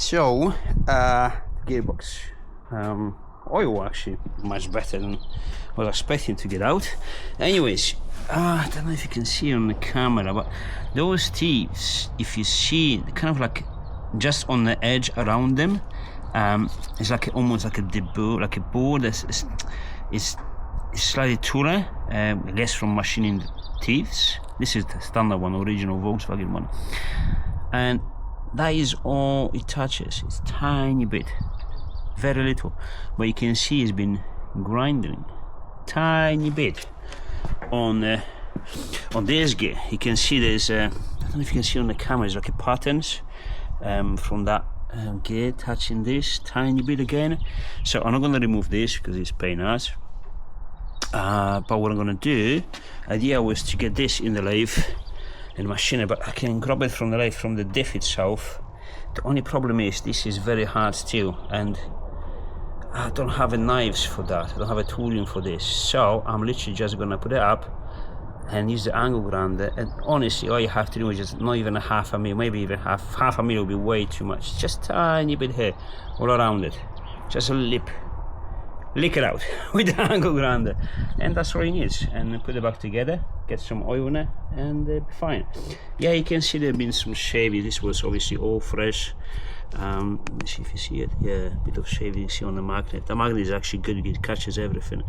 So, gearbox oil actually much better than I was expecting to get out. Anyways, I don't know if you can see on the camera, but those teeth, if you see, kind of like just on the edge around them, it's like almost like a debut, like a board that's is slightly taller, I guess from machining the teeth. This is the standard one, original Volkswagen one, and that is all it touches. It's tiny bit, very little, but you can see it's been grinding tiny bit on this gear. You can see there's I don't know if you can see on the camera, it's like a patterns from that gear touching this tiny bit again. So I'm not going to remove this because it's pain us, but what I'm going to do, idea was to get this in the lathe and machine it, but I can grab it from the lathe from the diff itself. The only problem is this is very hard steel and I don't have a knives for that. I don't have a tooling for this, so I'm literally just gonna put it up and use the angle grinder. And honestly, all you have to do is just not even a half a mil, maybe even half a mil will be way too much. Just tiny bit here, all around it, just a lick it out with the angle grinder, and that's all it needs. And put it back together, get some oil in it, and be fine. Yeah, you can see there's been some shaving. This was obviously all fresh. Let me see if you see it. Yeah, a bit of shaving you see on the magnet. The magnet is actually good, it catches everything.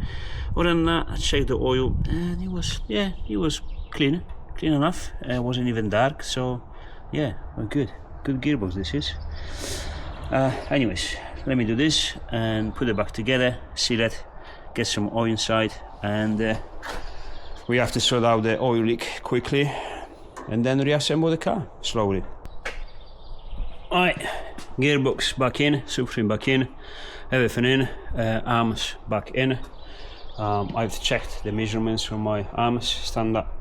Other than that, I checked the oil and it was clean enough. It wasn't even dark, so yeah, well, good gearbox this is. Anyways, let me do this and put it back together, seal it, get some oil inside, and we have to sort out the oil leak quickly and then reassemble the car slowly. Alright, gearbox back in, subframe back in, everything in, arms back in. I've checked the measurements from my arms, stand up,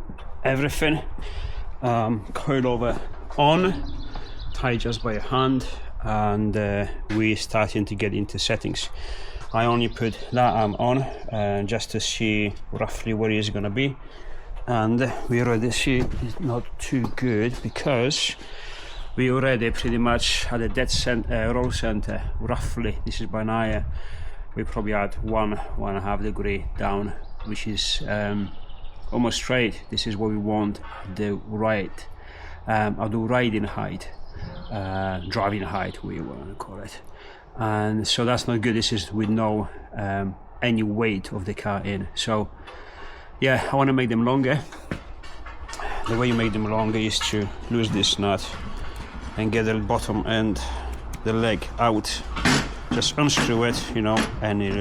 everything. Coilover on, tied just by hand, and we're starting to get into settings. I only put that arm on just to see roughly where it's gonna be, and we already see it's not too good because we already pretty much at the dead center, roll center, roughly, this is by now, we probably had 1.5 degree down, which is almost straight. This is what we want, the right, the riding height, driving height, we want to call it. And so that's not good. This is with no any weight of the car in. So yeah, I want to make them longer. The way you make them longer is to lose this nut and get the bottom end, the leg out, just unscrew it, you know, and it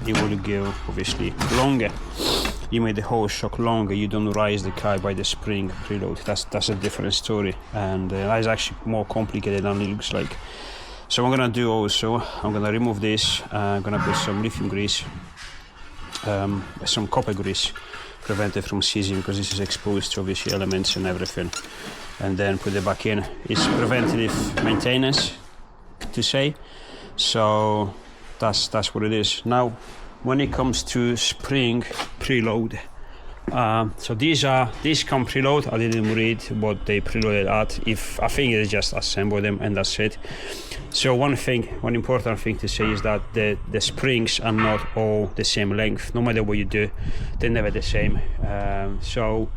will go obviously longer. You make the whole shock longer, you don't raise the car by the spring preload. That's a different story, and that is actually more complicated than it looks like. So I'm gonna do also, I'm gonna remove this, I'm gonna put some lithium grease, some copper grease, prevent it from seizing because this is exposed to obviously elements and everything, and then put it back in. It's preventative maintenance to say, so that's what it is. Now when it comes to spring preload, so these come preload. I didn't read what they preloaded at. If I think it's just assemble them and that's it. So one important thing to say is that the springs are not all the same length. No matter what you do, they're never the same. So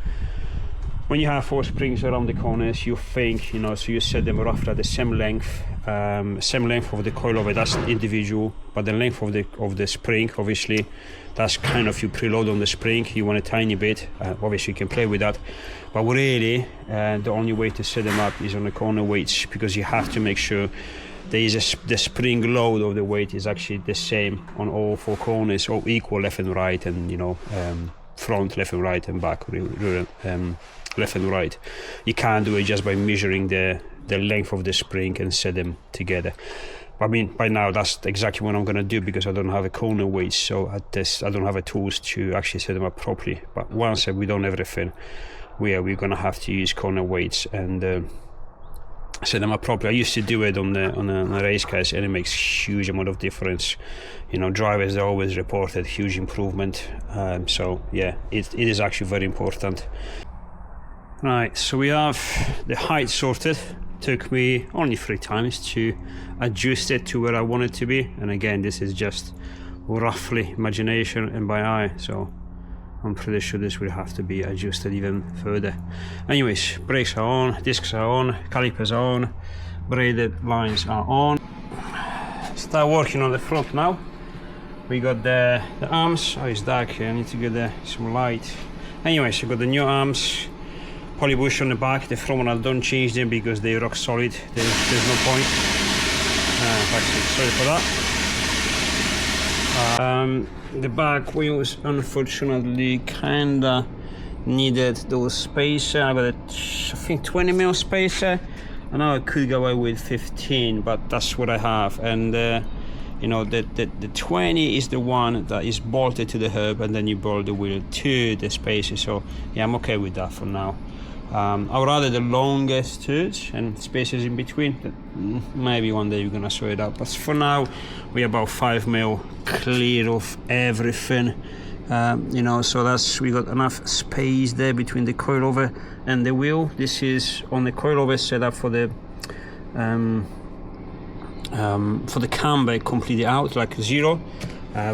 when you have 4 springs around the corners, you think, you know, so you set them roughly at the same length of the coilover. That's individual, but the length of the spring, obviously, that's kind of, you preload on the spring. You want a tiny bit. Obviously, you can play with that, but really, the only way to set them up is on the corner weights, because you have to make sure the spring load of the weight is actually the same on all 4 corners, or equal left and right, and you know, front, left and right, and back, left and right. You can't do it just by measuring the length of the spring and set them together. I mean, by now that's exactly what I'm gonna do, because I don't have a corner weight, so I don't have the tools to actually set them up properly. But once we done everything, we're gonna have to use corner weights and set them up properly. I used to do it on the race cars, and it makes huge amount of difference. You know, drivers, they always reported huge improvement. So yeah, it is actually very important. Right, so we have the height sorted. took me only 3 times to adjust it to where I want it to be, and again this is just roughly imagination and by eye, so I'm pretty sure this will have to be adjusted even further. Anyways, brakes are on, discs are on, calipers are on, braided lines are on. Start working on the front now. We got the arms. Oh, it's dark here, I need to get some light. Anyways, we got the new arms, poly bush on the back. The front one I don't change them because they're rock solid, there's no point. Actually, sorry for that. The back wheels unfortunately kinda needed those spacer. I got a, I think 20mm spacer. I know I could go away with 15, but that's what I have. And you know, the 20 is the one that is bolted to the hub, and then you bolt the wheel to the spacer. So yeah, I'm okay with that for now. I would rather the longest tooth and spacers in between, but maybe one day we're gonna sort it out. But for now, we're about 5mm clear of everything. You know, so that's, we got enough space there between the coilover and the wheel. This is on the coilover setup for the camber completely out, like 0,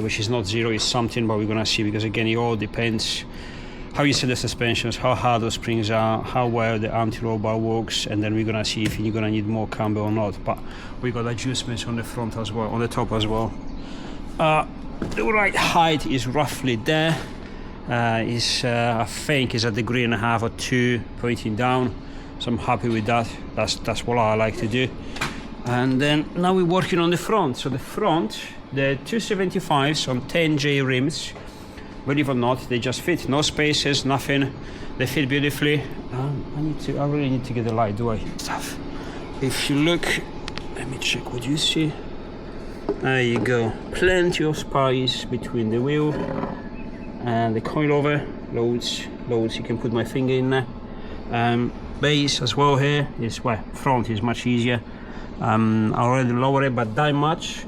which is not 0, is something, but we're gonna see, because again it all depends how you set the suspensions, how hard those springs are, how well the anti-roll bar works, and then we're gonna see if you're gonna need more camber or not. But we got adjustments on the front as well, on the top as well. The right height is roughly there. I think is 1.5 degrees or 2 pointing down, so I'm happy with that. That's what I like to do. And then now we're working on the front. So the front, the 275s on 10J rims, believe it or not, they just fit. No spaces, nothing. They fit beautifully. I really need to get the light, do I? If you look, let me check what you see. There you go. Plenty of space between the wheel and the coilover. Loads. You can put my finger in there. Base as well here is, well, front is much easier. I already lowered it, but that much.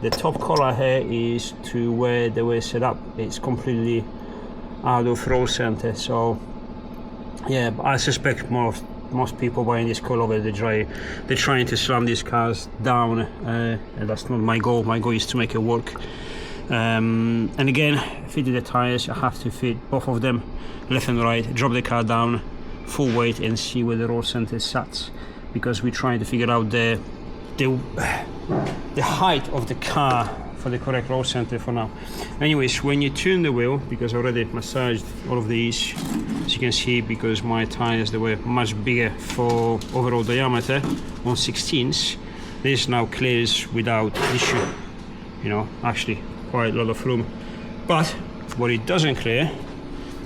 The top collar here is to where they were set up. It's completely out of roll center. So yeah, but I suspect most people buying this coilover, they're trying to slam these cars down, and that's not my goal. My goal is to make it work. And again, fitting the tires, I have to fit both of them, left and right, drop the car down full weight and see where the roll center sits, because we're trying to figure out the height of the car for the correct roll center for now. Anyways, when you tune the wheel, because I already massaged all of these, as you can see, because my tires, they were much bigger for overall diameter on 16s, this now clears without issue. You know, actually quite a lot of room. But what it doesn't clear,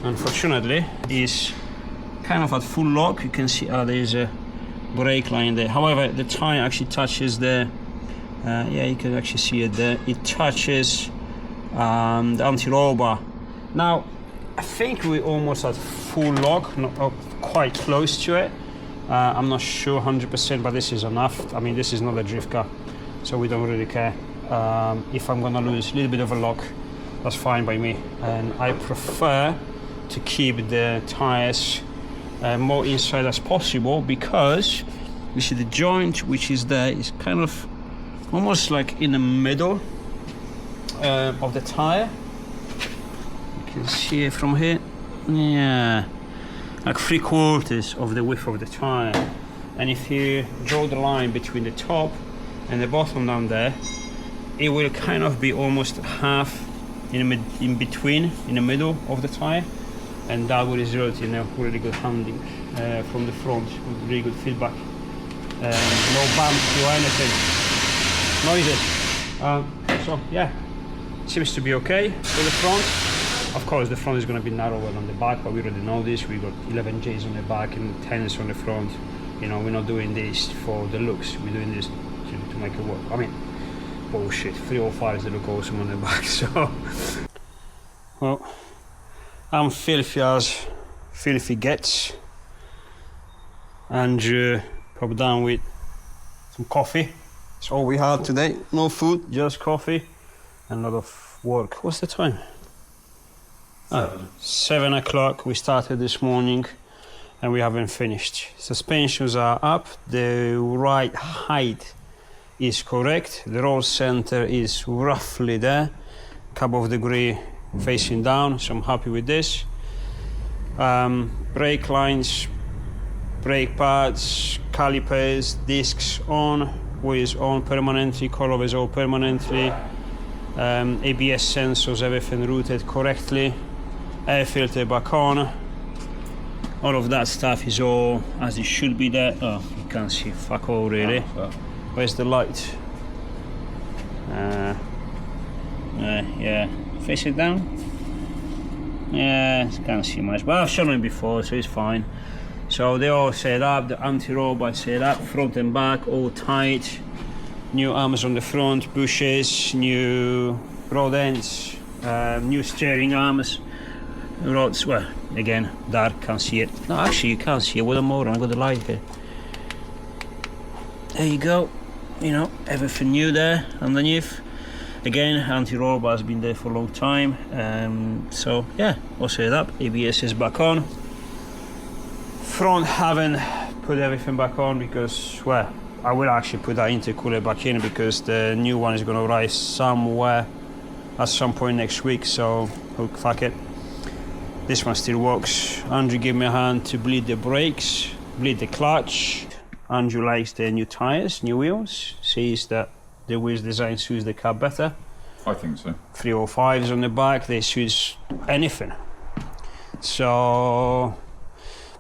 unfortunately, is kind of at full lock. You can see there's a brake line there. However, the tire actually touches the yeah, you can actually see it there. It touches the anti-roll bar. Now, I think we're almost at full lock, not quite close to it. I'm not sure 100%, but this is enough. I mean, this is not a drift car, so we don't really care. If I'm gonna lose a little bit of a lock, that's fine by me. And I prefer to keep the tires more inside as possible, because you see the joint which is there is kind of almost like in the middle of the tire. You can see it from here. Yeah, like 3/4 of the width of the tire. And if you draw the line between the top and the bottom down there, it will kind of be almost half in between, in the middle of the tire, and that will result in a really good handling from the front, with really good feedback. No bumps or anything, noises. So yeah, seems to be okay for the front. Of course, the front is going to be narrower than the back, but we already know this. We got 11Js on the back and 10s on the front. You know, we're not doing this for the looks. We're doing this to make it work. I mean, bullshit. 305s that look awesome on the back. So, well, I'm filthy as filthy gets. And pop down with some coffee. That's all we had today. No food, just coffee and a lot of work. What's the time? 7 o'clock. We started this morning. and we haven't finished. Suspensions are up, the right height is correct, the roll center is roughly there, couple of degrees facing down, so I'm happy with this. Brake lines, brake pads, calipers, discs on, wheels on permanently, coilovers all permanently, ABS sensors, everything routed correctly, air filter back on, all of that stuff is all as it should be there. Oh, you can't see fuck all really. Where's the light? Yeah, face it down. Yeah, can't see much, but I've shown it before, so it's fine. So they all set up, the anti-roll bar set up, front and back all tight. New arms on the front, bushes, new rod ends, new steering arms, rods. Well, again, dark, can't see it. No, actually, you can't see it. What a moron! I got the light here. There you go. You know, everything new there underneath. Again, anti-roll bar has been there for a long time. So yeah, all set up. ABS is back on. Front haven't put everything back on because, well, I will actually put that intercooler back in because the new one is going to arrive somewhere at some point next week, so fuck it. This one still works. Andrew gave me a hand to bleed the brakes, bleed the clutch. Andrew likes the new tires, new wheels, says that the wheels design suits the car better. I think so. 305s on the back, they suit anything. So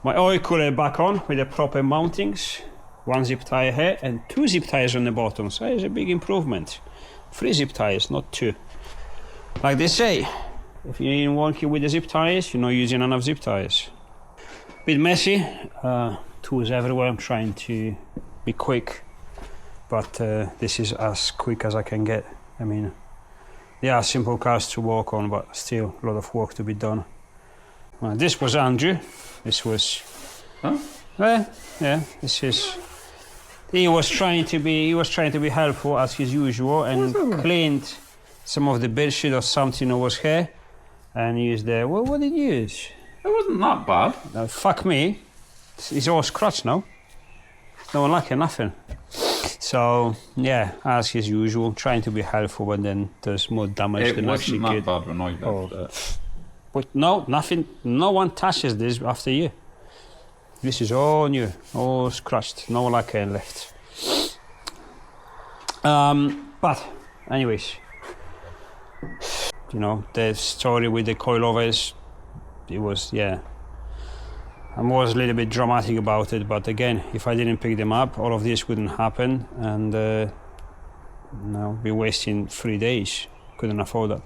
my oil cooler back on with the proper mountings. 1 zip tie here and 2 zip ties on the bottom, so it's a big improvement. 3 zip ties, not 2. Like they say, if you ain't working with the zip ties, you're not using enough zip ties. Bit messy, tools everywhere. I'm trying to be quick, but this is as quick as I can get. I mean, they are simple cars to work on, but still a lot of work to be done. This was Andrew. This was, huh? Yeah. This is. He was trying to be helpful as his usual and cleaned some of the bullshit or something that was here, and used the. Well, what did you use? It wasn't that bad. No, fuck me. It's all scratched now. No one like it, nothing. So yeah, as his usual, trying to be helpful, but then there's more damage than actually good. It wasn't that bad when I left. But no, nothing. No one touches this after you. This is all new, all scratched, no lacquer left. But anyways, you know, the story with the coilovers, it was, yeah, I was a little bit dramatic about it, but again, if I didn't pick them up, all of this wouldn't happen, and be wasting 3 days. Couldn't afford that.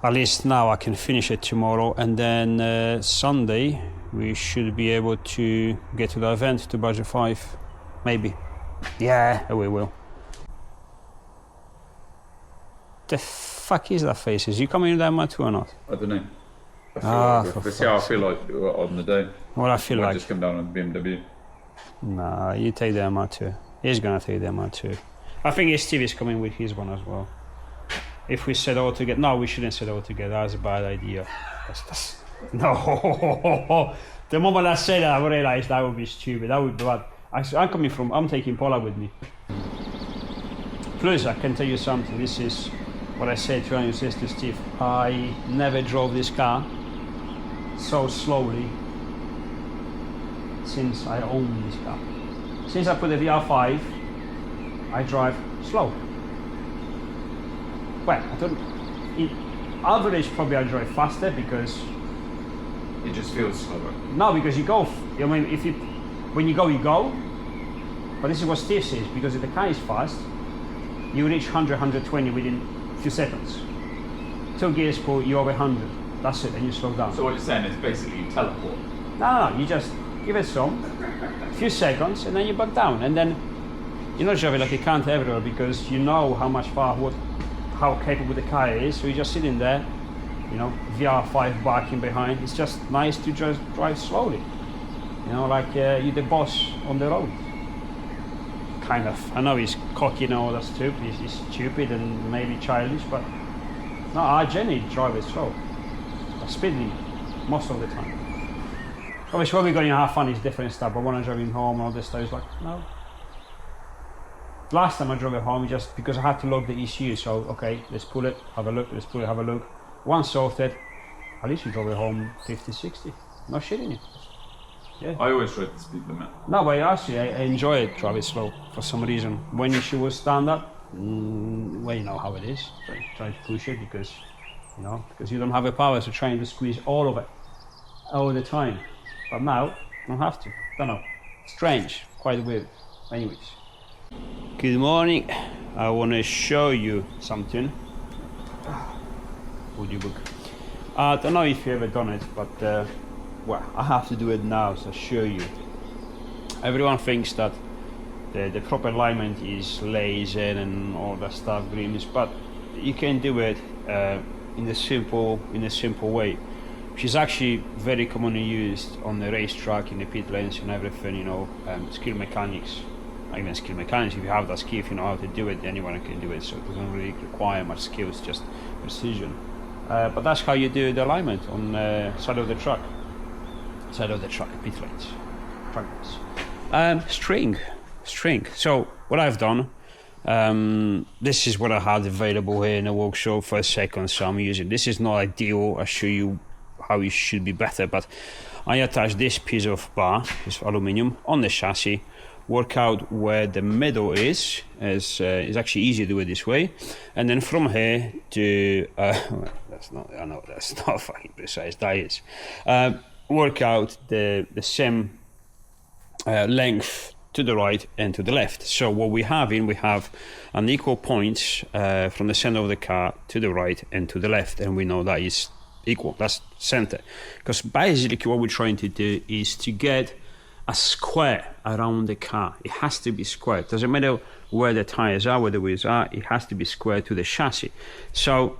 At least now I can finish it tomorrow, and then Sunday we should be able to get to the event to Budget 5, maybe. Yeah, we will. The fuck is that face? Is you coming in that Mr2 or not? I don't know. I feel like on the day. What I feel I like. Just come down on the BMW. Nah, you take the Mr2. He's gonna take the Mr2. I think Steve is coming with his one as well. If we set all together, no, we shouldn't set all together. That's a bad idea. No. The moment I said that, I realized that would be stupid. That would be bad. I'm taking Paula with me. Plus, I can tell you something. This is what I said to your sister Steve. I never drove this car so slowly since I own this car. Since I put the VR5, I drive slow. Well, I don't. In average, probably I drive faster because it just feels slower. No, because you go. I mean, when you go. But this is what Steve says, because if the car is fast, you reach 100, 120 within a few seconds. 2 gears pull, you're over 100. That's it, and you slow down. So what you're saying is basically you teleport. No, you just give it some, few seconds, and then you back down, and then you're not driving like you can't everywhere because you know how capable the car is. So you're just sitting there, you know, VR5 backing behind. It's just nice to just drive slowly, you know, like you're the boss on the road. Kind of. I know he's cocky and all that stuff. He's stupid and maybe childish, but no, I generally drive it slow. I speed limit most of the time. Obviously when we're going to have fun it's different stuff, but when I'm driving home and all this stuff, it's like, no. Last time I drove it home, just because I had to log the ECU, so okay, let's pull it, have a look, let's pull it, have a look. Once sorted, at least we drove it home 50, 60. No shitting you. Yeah. I always try to speed limit. No, but actually I enjoy it, drive it slow, for some reason. When you should stand up, well, you know how it is. Try to push it because, you know, because you don't have the power, so trying to squeeze all of it, all the time. But now, you don't have to. Don't know. Strange, quite weird. Anyways. Good morning. I want to show you something. Audiobook. I don't know if you've ever done it, but well, I have to do it now, so I'll show you. Everyone thinks that the proper alignment is laser and all that stuff, grims, but you can do it in a simple way, which is actually very commonly used on the racetrack, in the pit lanes and everything. You know, skill mechanics. Not even skill mechanics. If you have that skill, if you know how to do it, anyone can do it. So it doesn't really require much skill. It's just precision. But that's how you do the alignment on the side of the truck. Pit lanes. String. So what I've done, this is what I had available here in the workshop for a second, so I'm using. This is not ideal. I'll show you how it should be better, but I attach this piece of bar, this aluminium, on the chassis. Work out where the middle is. It's actually easier to do it this way, and then from here to that's not fucking precise. That is. Work out the same length to the right and to the left. So what we have an equal points from the center of the car to the right and to the left, and we know that is equal. That's center, because basically what we're trying to do is to get a square around the car. It has to be square. It doesn't matter where the tires are, where the wheels are, it has to be square to the chassis. So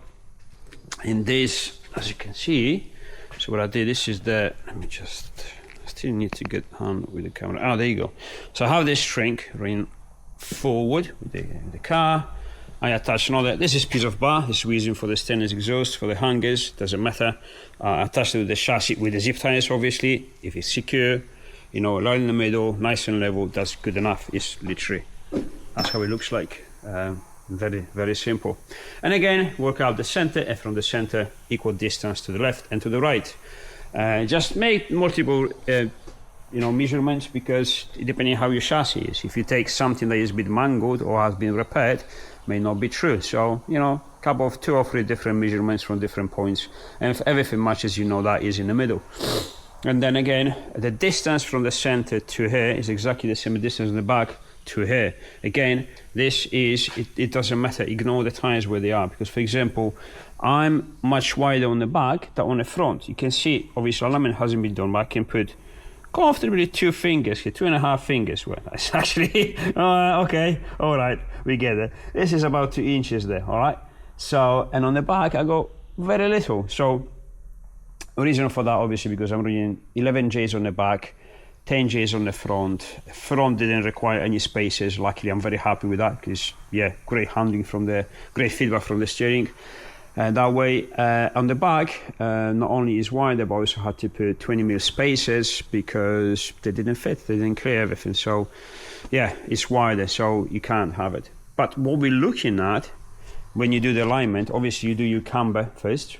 in this, as you can see, so what I did, this is the, I still need to get on with the camera. Oh, there you go. So I have this string running forward with the car. I attach another, this is piece of bar, this is using for the stainless exhaust, for the hangers, doesn't matter. Attached to the chassis with the zip ties, obviously, if it's secure. You know, line in the middle, nice and level, that's good enough. It's literally, that's how it looks like. Very, very simple. And again, work out the center, and from the center, equal distance to the left and to the right. Just make multiple, measurements, because depending on how your chassis is, if you take something that is a bit mangled or has been repaired, may not be true. So, you know, couple of 2 or 3 different measurements from different points, and if everything matches, you know that is in the middle. And then again, the distance from the center to here is exactly the same distance in the back to here. Again, this is, it doesn't matter, ignore the tires where they are, because for example, I'm much wider on the back than on the front. You can see, obviously alignment hasn't been done, but I can put comfortably 2 fingers here, 2.5 fingers. Well, that's actually, okay, all right, we get it. This is about 2 inches there, all right? So, and on the back, I go very little. So, the reason for that, obviously, because I'm running 11 Js on the back, 10 Js on the front. The front didn't require any spaces. Luckily, I'm very happy with that, because, yeah, great handling from great feedback from the steering. That way, on the back, not only is wider, but I also had to put 20mm spaces because they didn't fit, they didn't clear everything. So, yeah, it's wider, so you can't have it. But what we're looking at, when you do the alignment, obviously you do your camber first.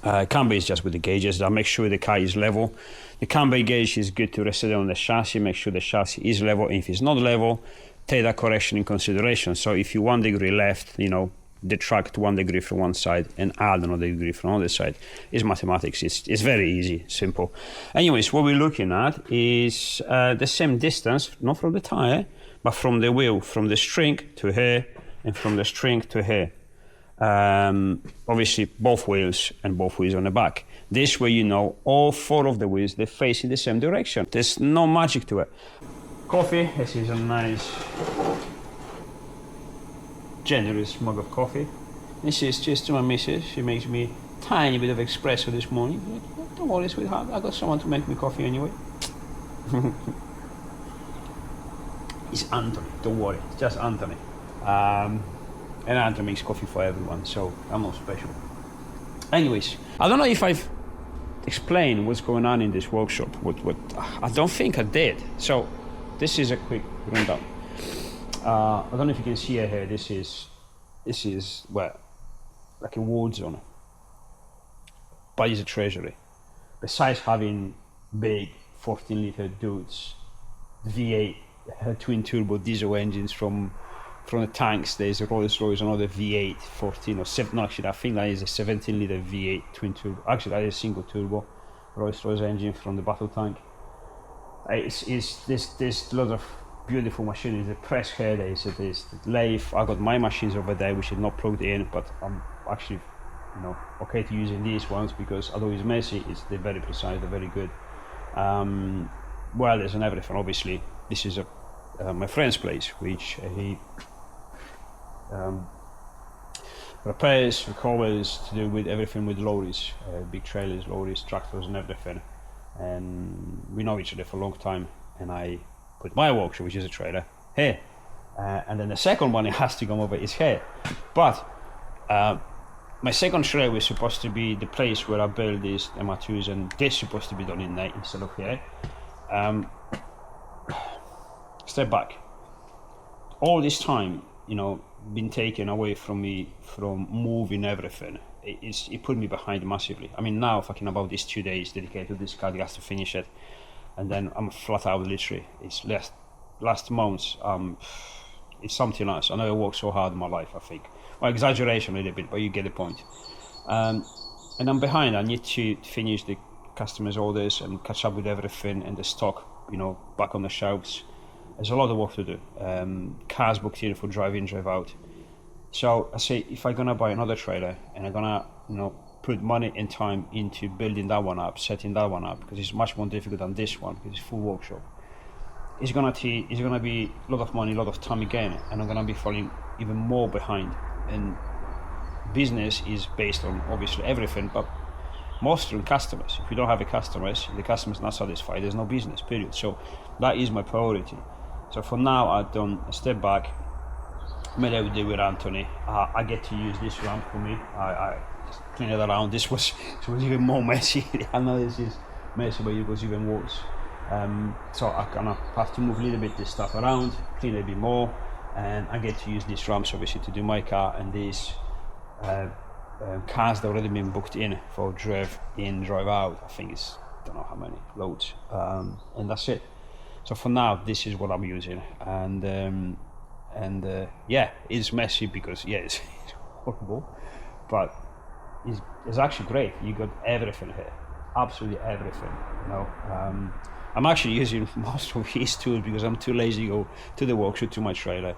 Camber is just with the gauges that make sure the car is level. The camber gauge is good to reset it on the chassis, make sure the chassis is level. If it's not level, take that correction in consideration. So if you 1 degree left, you know, detract 1 degree from one side and add another degree from the other side. It's mathematics. It's very easy, simple. Anyways, what we're looking at is the same distance, not from the tire, but from the wheel, from the string to here, and from the string to here. Obviously both wheels and both wheels on the back. This way, you know, all 4 of the wheels, they face in the same direction. There's no magic to it. Coffee, this is a nice generous mug of coffee. This is just to my missus. She makes me a tiny bit of espresso this morning. Don't worry, sweetheart, I got someone to make me coffee anyway. It's Anthony, don't worry, it's just Anthony. And Anthony makes coffee for everyone, so I'm not special. Anyways, I don't know if I've explain what's going on in this workshop. What I don't think I did. So this is a quick rundown. I don't know if you can see it here. This is well, like a war zone, but it's a treasury. Besides having big 14-liter dudes, V8 twin turbo diesel engines from the tanks, there's a Rolls-Royce, another V8 14 or 7. No, actually, I think that is a 17-liter V8 twin turbo. Actually, that is a single turbo Rolls-Royce engine from the battle tank. There's a lot of beautiful machines. The press here, there's the lathe. I got my machines over there, which is not plugged in, but I'm actually, okay to using these ones because although it's messy, they're very precise, they're very good. Welders and everything. Obviously, this is my friend's place, which he repairs, recovers, to do with everything with lorries, big trailers, lorries, tractors and everything. And we know each other for a long time, and I put my workshop, which is a trailer, here. And then the second one, it has to come over, is here. But my second trailer was supposed to be the place where I build these MR2s, and this is supposed to be done in there instead of here. Step back. All this time, been taken away from me from moving everything. It put me behind massively. I mean, now fucking about these 2 days dedicated to this car, he has to finish it, and then I'm flat out literally. It's last month. It's something else. I never worked so hard in my life, I think. Well, exaggeration a little bit, but you get the point. And I'm behind. I need to finish the customers' orders and catch up with everything and the stock, back on the shelves. There's a lot of work to do. Cars booked in for drive in, drive out. So I say, if I'm gonna buy another trailer and I'm gonna, put money and time into building that one up, setting that one up, because it's much more difficult than this one, because it's full workshop. It's gonna be a lot of money, a lot of time again, and I'm gonna be falling even more behind. And business is based on obviously everything, but mostly on customers. If you don't have the customers not satisfied, there's no business, period. So that is my priority. So for now, I've done a step back, made a deal with Anthony. I get to use this ramp for me. I just clean it around. This was even more messy. I know this is messy, but it was even worse. So I kind of have to move a little bit this stuff around, clean it a bit more, and I get to use these ramps obviously to do my car, and these cars that already been booked in for drive in, drive out. I think it's, don't know how many loads, and that's it. So for now, this is what I'm using, and yeah, it's messy because it's horrible, but it's actually great. You got everything here, absolutely everything. I'm actually using most of his tools because I'm too lazy to go to the workshop, to my trailer,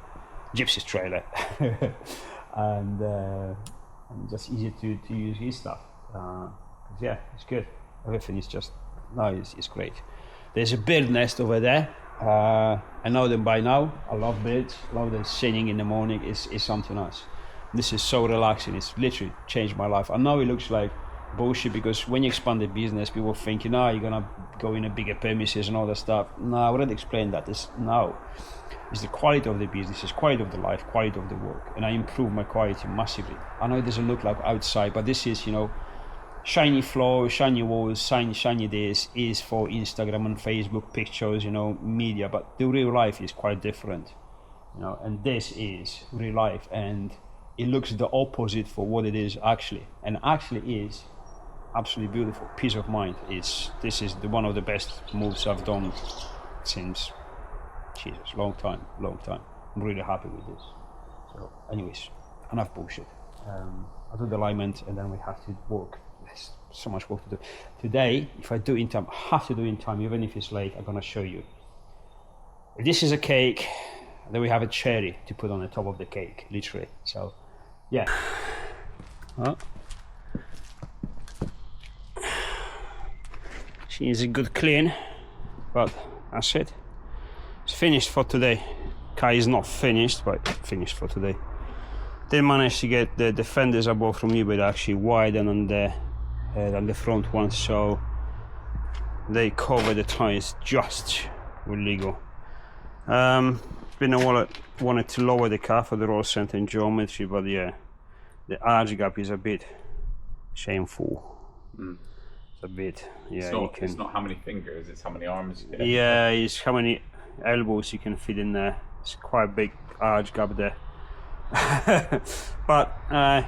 Gypsy's trailer, and just easier to use his stuff. Yeah, it's good. Everything is just, it's great. There's a bird nest over there. I know them by now. I love birds. I love them singing in the morning. It's something else. This is so relaxing. It's literally changed my life. I know it looks like bullshit because when you expand the business, people think, you're gonna go in a bigger premises and all that stuff. No, I already explained that. It's the quality of the business, it's quality of the life, quality of the work, and I improve my quality massively. I know it doesn't look like outside, but this is, shiny floor, shiny walls, shiny this is for Instagram and Facebook pictures, media, but the real life is quite different, and this is real life, and it looks the opposite for what it is actually, and actually is absolutely beautiful. Peace of mind. This is one of the best moves I've done since, Jesus, long time. I'm really happy with this. So anyways, enough bullshit. I'll do the alignment and then we have to work. There's so much work to do. Today, if I do in time, I have to do in time, even if it's late, I'm gonna show you. This is a cake, then we have a cherry to put on the top of the cake, literally. So, yeah. She needs a good clean, but that's it. It's finished for today. Car is not finished, but finished for today. Didn't manage to get the fenders I bought from eBay actually wider than the front ones, so they cover the tires just with Lego. Been a while. Wanted to lower the car for the roll center and geometry, but yeah, the arch gap is a bit shameful. It's a bit, yeah. It's not, it's not how many fingers, it's how many arms you get. Yeah, it's how many elbows you can fit in there. It's quite a big arch gap there. But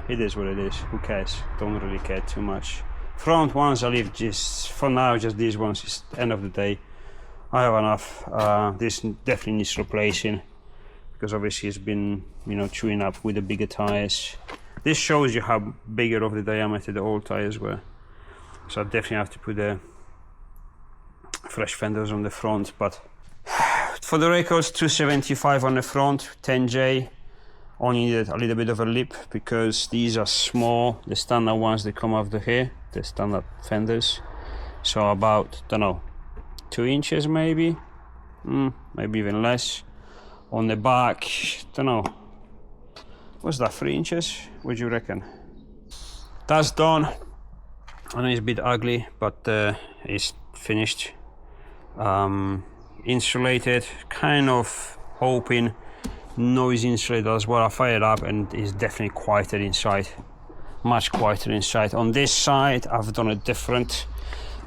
it is what it is. Who cares? Don't really care too much. Front ones I leave just for now, just these ones. It's end of the day. I have enough. This definitely needs replacing because obviously it's been, you know, chewing up with the bigger tires. This shows you how bigger of the diameter the old tires were. So I definitely have to put the fresh fenders on the front. But for the records, 275 on the front, 10J. Only needed a little bit of a lip because these are small, the standard ones they come off the here, the standard fenders. So about, don't know, 2 inches maybe, maybe even less. On the back, don't know, what's that, 3 inches? What do you reckon? That's done. I know it's a bit ugly, but it's finished. Insulated, kind of hoping noise insulated as well. I fired up and it's definitely quieter inside, much quieter inside. On this side I've done it different.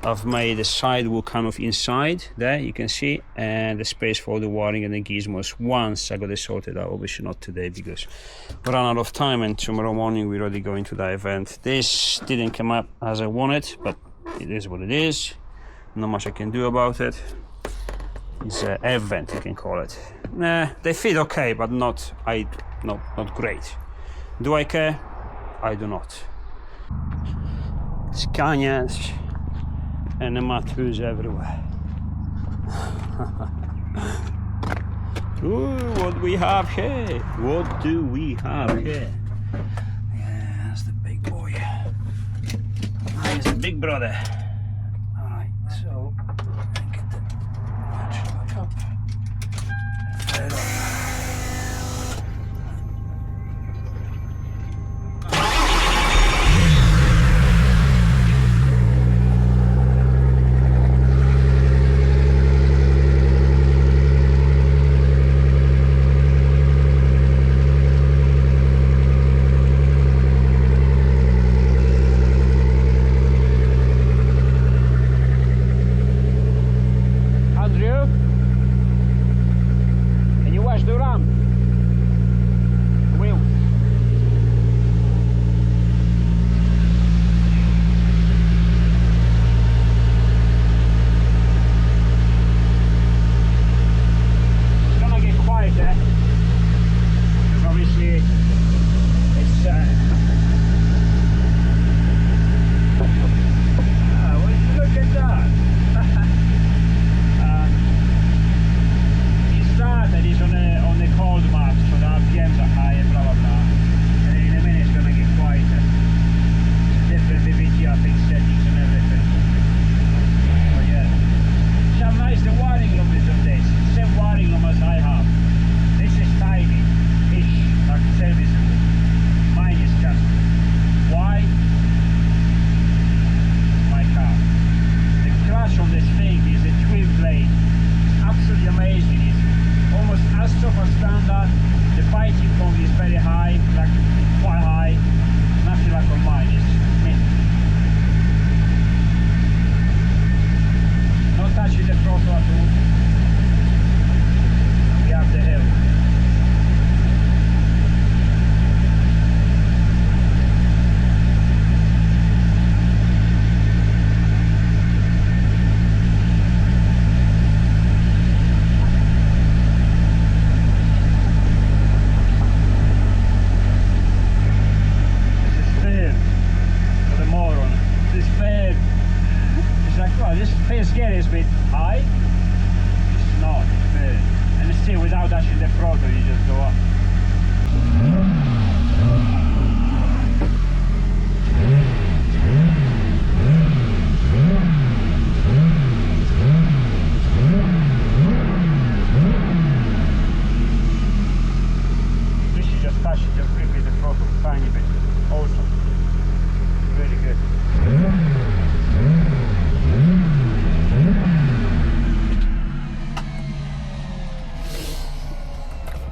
I've made the sidewall kind of inside there, you can see, and the space for the wiring and the gizmos once I got it sorted out. Obviously not today because we ran out of time and tomorrow morning we're already going to the event. This didn't come up as I wanted, but it is what it is. Not much I can do about it. It's an event, you can call it. Nah, they fit okay, but not great. Do I care? I do not. Scanias and the Mr2s everywhere. Ooh, what we have here? What do we have here? Yeah, that's the big boy. Here's the big brother. Alright, so get the match up. Fire it up.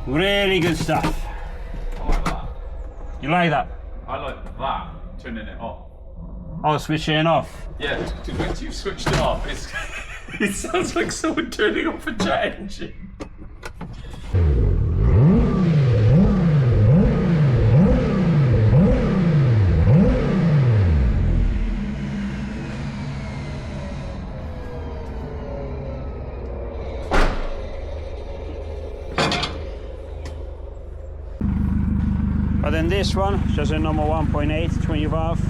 Really good stuff. I like that. You like that? I like that, turning it off. Oh, switching off. Yeah, once you've switched it off, it sounds like someone turning off a jet engine. But then this one, just a normal 1.8, 20 valve.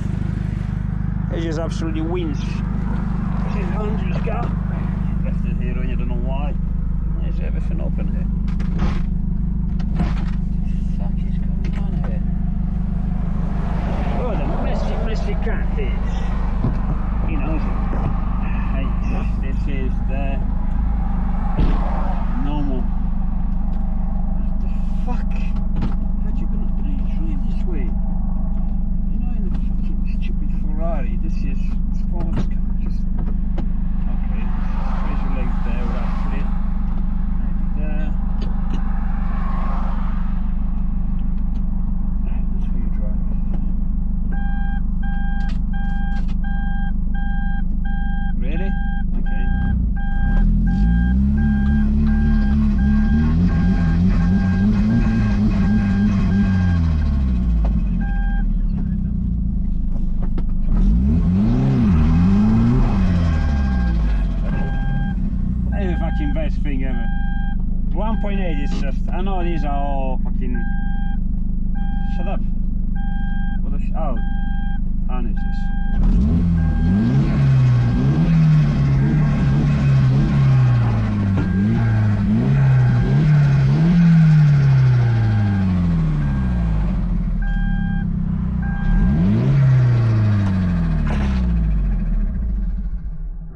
It just absolutely wins. This is Andrew's car. Left it here, and you don't know why. There's everything open here. What the fuck is going on here? Oh, the messy cat is. He knows it. Hey, this is the normal. What the fuck? How'd you gonna drive this way? You know, in the fucking stupid Ferrari, this is sports car. Just okay. Raise your legs there with that foot. Maybe there. That's where you drive. Really? Okay. Best thing ever. 1.8 is just, I know these are all fucking, shut up. What the oh, harnesses.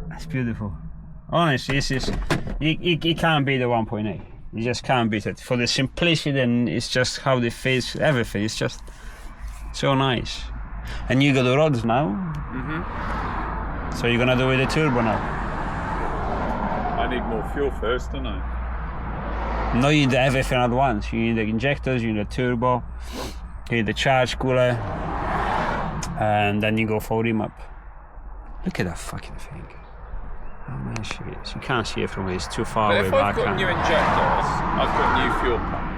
That's beautiful. Honestly, this is, you can't beat the 1.8. You just can't beat it. For the simplicity, and it's just how they face everything. It's just so nice. And you got the rods now. So you're gonna do with the turbo now. I need more fuel first, don't I? No, you need everything at once. You need the injectors, you need the turbo, you need the charge cooler, and then you go for remap. Look at that fucking thing. How nice it is. You can't see it from here, it's too far away. If I've got new injectors, I've got new fuel pump.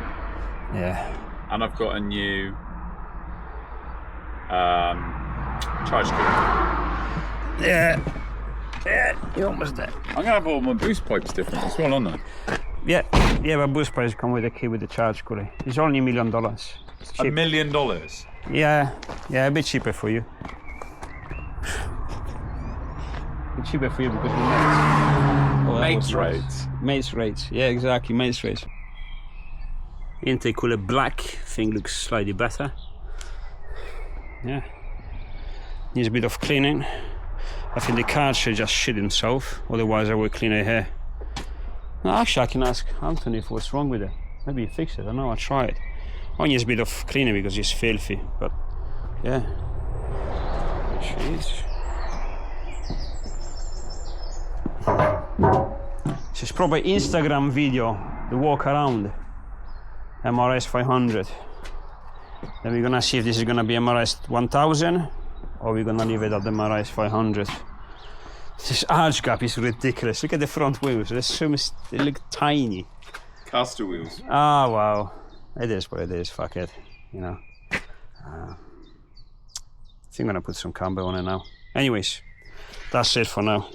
Yeah. And I've got a new charge cooler. Yeah. Yeah, you're almost there. I'm going to have all my boost pipes different as well, aren't I? Yeah, but boost pipes come with the key with the charge cooler. It's only $1 million. It's cheap. $1 million? Yeah, a bit cheaper for you. Cheaper for you because we mates rates. Mates rates, yeah, exactly, mates rates. Intake cooler black thing looks slightly better. Yeah, needs a bit of cleaning. I think the car should just shit himself, otherwise I will clean it here. No, actually I can ask Anthony for what's wrong with it. Maybe he fix it, I don't know, I'll try it. Only needs a bit of cleaning because it's filthy, but yeah. There she is. This is probably Instagram video, the walk around MRS 500. Then we're gonna see if this is gonna be MRS 1000 or we're gonna leave it at the MRS 500. This arch gap is ridiculous. Look at the front wheels, they look tiny. Caster wheels. Oh wow, it is what it is, fuck it, you know. I think I'm gonna put some camber on it now. Anyways, that's it for now.